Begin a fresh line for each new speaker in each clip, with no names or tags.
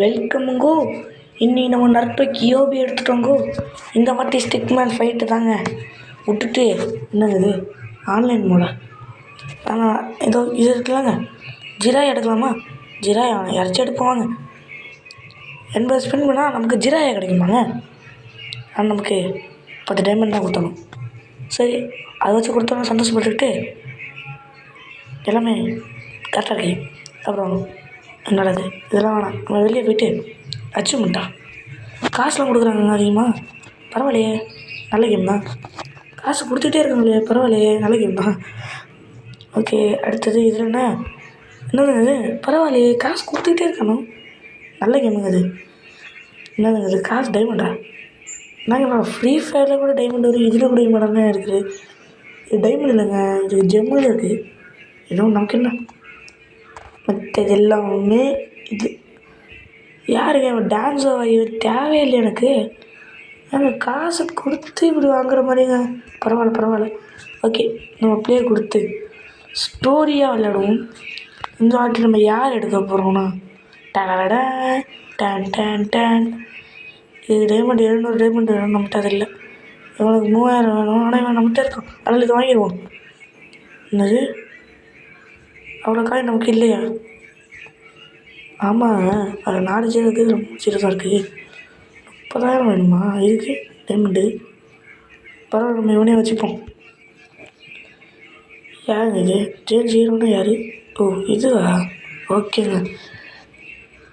வெல்கமுங்கோ. இன்னி நம்ம நருட்டோ கியோபி எடுத்துட்டோங்கோ. இந்த வாட்டி ஸ்டிக் மேன் ஃபைட்டு தாங்க விட்டுட்டு என்னங்க இது ஆன்லைன் மோடா. ஆனால் ஏதோ இது இருக்கலாங்க. ஜிராய் எடுக்கலாமா? ஜிராய் யாராச்சும் எடுப்போவாங்க. 80 ஸ்பெண்ட் பண்ணால் நமக்கு ஜிராயா கிடைக்குமாங்க? ஆனால் நமக்கு 10 டைமண்ட் தான் கொடுத்தணும். சரி, அதை வச்சு கொடுத்தோன்னா சந்தோஷப்பட்டுக்கிட்டு எல்லாமே கரெக்டாக இருக்கு. அப்புறம் நல்லது இதெல்லாம் வேணாம். நம்ம வெளியே போய்ட்டு அச்சீவ்மெண்ட்டா காசுலாம் கொடுக்குறாங்க அதிகமாக. பரவாயில்லையே, நல்ல கேம் தான். காசு கொடுத்துட்டே இருக்காங்களே, பரவாயில்லையே, நல்ல கேம் தான். ஓகே, அடுத்தது இதில் என்னது அது? பரவாயில்லையே, காசு கொடுத்துக்கிட்டே இருக்கணும். நல்ல கேமுங்க அது. என்னதுங்க அது? காசு டைமண்டா? நாங்கள் ஃப்ரீ ஃபயரில் கூட டைமண்ட் வரும், இதில் கூட டைமண்ட் தான் இருக்குது. இது டைமண்ட் இல்லைங்க, இது ஜெம்மில் இருக்குது. ஏதோ நமக்கு என்ன மற்றது எல்லாமே இது. யாருங்க டான்ஸ் இது தேவையே இல்லை எனக்கு. நாங்கள் காசு கொடுத்து இப்படி வாங்குற மாதிரிங்க. பரவாயில்ல. ஓகே, நம்ம பிளேயர் கொடுத்து ஸ்டோரியாக விளையாடுவோம். இந்த வாட்டி நம்ம யார் எடுக்க போகிறோம்னா டேன் டேன் டேன் டேன். இது டைமண்ட் 700 டைமண்ட் வேணும் நம்மகிட்ட. அது இல்லை, இவனுக்கு 3000 வேணும். ஆனால் நம்மகிட்ட இருக்கும், அதனால் இது வாங்கிடுவோம். என்னது அவ்வளோ காய் நமக்கு இல்லையா? ஆமாங்க, அது 4 ஜீரோ இருக்குது, 3 ஜீரோ தான் இருக்குது. 30,000 வேணுமா இதுக்கு டைமண்டு? பரவாயில்ல, நம்ம இவனே வச்சுப்போம். யாருங்க இது? ஜெயில் ஜீரோன்னா யார்? ஓ இதுவா? ஓகேங்க,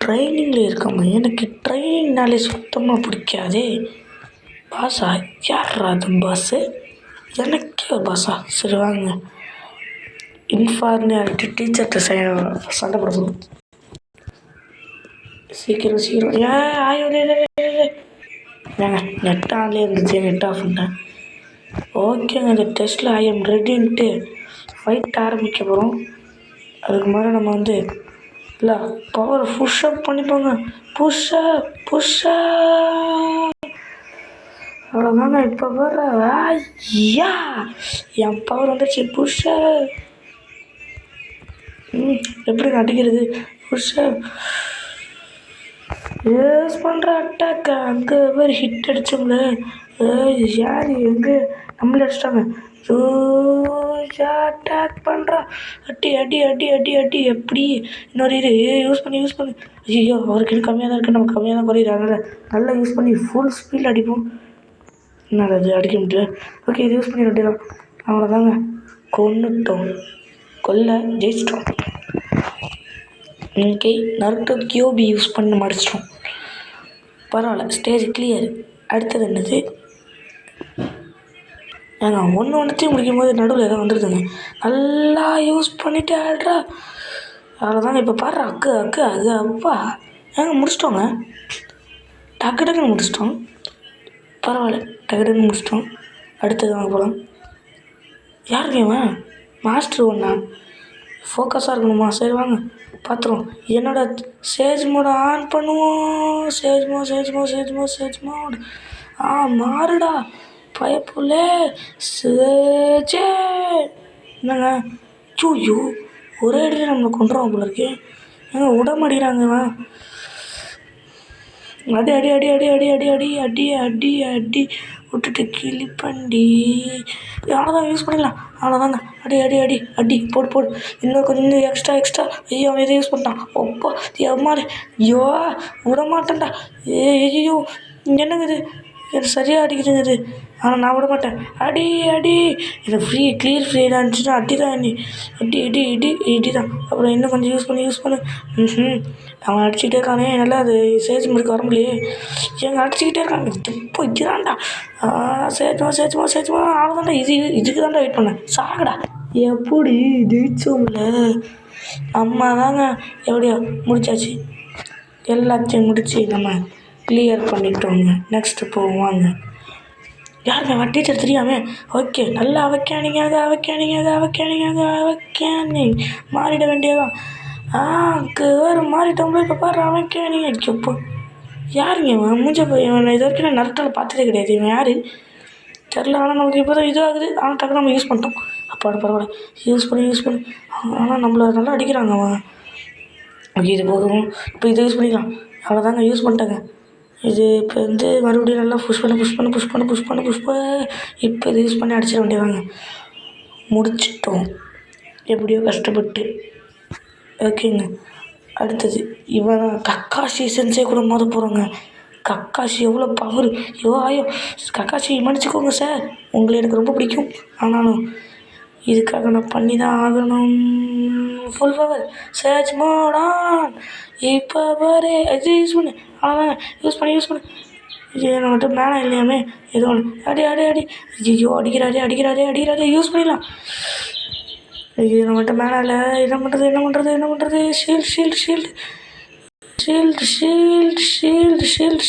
ட்ரைனிங்கில் இருக்காம்மா. எனக்கு ட்ரைனிங்னாலே சுத்தமாக பிடிக்காதே. பாஸா? யாரா அது பாஸு? எனக்கே ஒரு பாஸா? சரி வாங்க, இன்ஃபார்மாலிட்டி டீச்சர்கிட்ட சண்டை போடணும். சீக்கிரம் ஆயோ ஏங்க நெட் ஆன்லேயே இருந்துச்சு, நெட் ஆஃப் பண்ணிட்டேன். ஓகேங்க, இந்த டெஸ்ட்டில் ஐ எம் ரெடின்ட்டு ஃபைட் ஆரம்பிக்க போகிறோம். அதுக்கு மேலே நம்ம இல்லை பவரை புஷ்அப் பண்ணிப்போங்க. புஷ்அப் அவ்வளோதாங்க. இப்போ வர ஐயா என் பவர் வந்துடுச்சு. புஷ்அப் எப்படி அடிக்கிறது? புஷ்அப் யூஸ் பண்ணுற அட்டாக். அங்கே வேறு ஹிட் அடித்தோம்ல. யார் எங்கே நம்மளே அடிச்சிட்டாங்க. அட்டாக் பண்ணுறா. அடி எப்படி இன்னொரு இது யூஸ் பண்ணி ஐயோ அவருக்கு இன்னும் கம்மியாக தான் இருக்குது, நமக்கு கம்மியாக தான் குறையுது. அதனால் நல்லா யூஸ் பண்ணி ஃபுல் ஸ்பீடில் அடிப்போம். என்னடா அது அடிக்க முடியல. ஓகே, இது யூஸ் பண்ணி விட்டுலாம். அவ்வளோதாங்க, கொன்னுட்டோம். ஜெயிச்சிட்டோம். ஓகே, நருட்டோ கியோபி யூஸ் பண்ணி முடிச்சிட்டோம். பரவாயில்ல, ஸ்டேஜ் கிளியர். அடுத்தது என்னது? ஏங்க ஒன்றுத்தையும் முடிக்கும் போது நடுவில் எதாவது வந்துடுதுங்க. நல்லா யூஸ் பண்ணிவிட்டு ஆடுறா. அவ்வளோதாங்க. இப்போ பாடுற அக்கு அப்பா. ஏங்க முடிச்சிட்டோங்க, டக்குன்னு முடிச்சிட்டோம். பரவாயில்ல, டக்குன்னு முடிச்சிட்டோம். அடுத்தது வாங்க போகலாம். யாருங்க இவன்? மாஸ்டர் ஒன்றா? ஃபோக்கஸாக இருக்கணுமா? சரி வாங்க பார்த்துருவோம். என்னோட சேஜ் மோடை ஆன் பண்ணுவோம். Sage mode மாறுடா பயப்புள்ளே. சேஜே என்னங்க ஐயோ ஒரே அடியில் நம்மளை கொண்டுருவோம் போல இருக்கு. ஏங்க விட மாட்டேங்கிறாங்க. அடி விட்டுட்டு கிளிப்பண்டி. அவ்வளோதான், யூஸ் பண்ணிடலாம். அவ்வளோதாங்க. அடி போடு. இன்னும் கொஞ்சம் எக்ஸ்ட்ரா. ஐயோ அவன் எதை யூஸ் பண்ணிட்டான். ஒப்பா எம்மாடி. ஐயோ விட மாட்டேன்டா. ஐயோ என்னங்க இது? எனக்கு சரியாக அடிக்குதுங்க இது. ஆனால் நான் விட மாட்டேன். அடி எனக்கு கிளியர் ஃப்ரீயாக இருந்துச்சுன்னா அடி தான். இடி தான். அப்புறம் இன்னும் கொஞ்சம் யூஸ் பண்ணு. அவன் அடிச்சுக்கிட்டே இருக்கானே, நல்லா அது சேஜ் முடிக்க வர முடியலையே. எங்க அடிச்சுக்கிட்டே இருக்காங்க. இப்போ இதுதான்டா சேஜ்மா. அவ்வளோதான்டா. இதுக்கு தான்டா வெயிட் பண்ணேன். சாகடா. எப்படி ஜெயிச்சோம்ல. அம்மா தாங்க எப்படியோ முடிச்சாச்சு. எல்லாத்தையும் முடிச்சு நம்ம கிளியர் பண்ணிட்டோங்க. நெக்ஸ்ட்டு போவாங்க. யாருங்க டீச்சர் தெரியாமே? ஓகே, நல்லா அவக்கானிங்க மாறிட வேண்டியதான். அங்கே வேறு மாறிட்டோம்ல. இப்போ பாரு அவக்கானிங்க. எப்போ யாருங்க இவன்? போய் இவன் இது வரைக்கும் நான் நருட்டோவில் பார்த்ததே கிடையாது. இவன் யார் தெரில. ஆனால் நமக்கு இப்போ தான் இது ஆகுது. ஆனால் டக்குனு நம்ம யூஸ் பண்ணிட்டோம். அப்பாடு பரவாயில்ல. யூஸ் பண்ணி ஆனால் நம்மளை நல்லா அடிக்கிறாங்க. அவன் ஓகே இது போகும். இப்போ இதை யூஸ் பண்ணிக்கலாம். அவ்வளோதாங்க, யூஸ் பண்ணிட்டேங்க. இது இப்போ வந்து மறுபடியும் நல்லா இப்போ இதை யூஸ் பண்ணி அடிச்சிட வேண்டியதாங்க. முடிச்சிட்டோம் எப்படியோ கஷ்டப்பட்டு. ஓகேங்க. அடுத்தது இவன் தான் கக்காஷி சென்சே கூட மோத போகிறோங்க. கக்காஷி எவ்வளோ பவர்! ஐயோ கக்காஷி மன்னிச்சிக்கோங்க சார், உங்களை எனக்கு ரொம்ப பிடிக்கும். ஆனாலும் இதுக்காக நான் பண்ணி தான் ஆகணும். Full power search mode on. இப்போ பாரு இது யூஸ் பண்ணு. அவ்வளோதாங்க, யூஸ் பண்ணு. இது நம்மகிட்ட மேலே இல்லையாமே. ஏதோ ஒன்று அடி ஐயோ அடிக்கிறாரே யூஸ் பண்ணிடலாம். ஐயோ நம்மகிட்ட மேலே இல்லை. என்ன பண்ணுறது? ஷீல்டு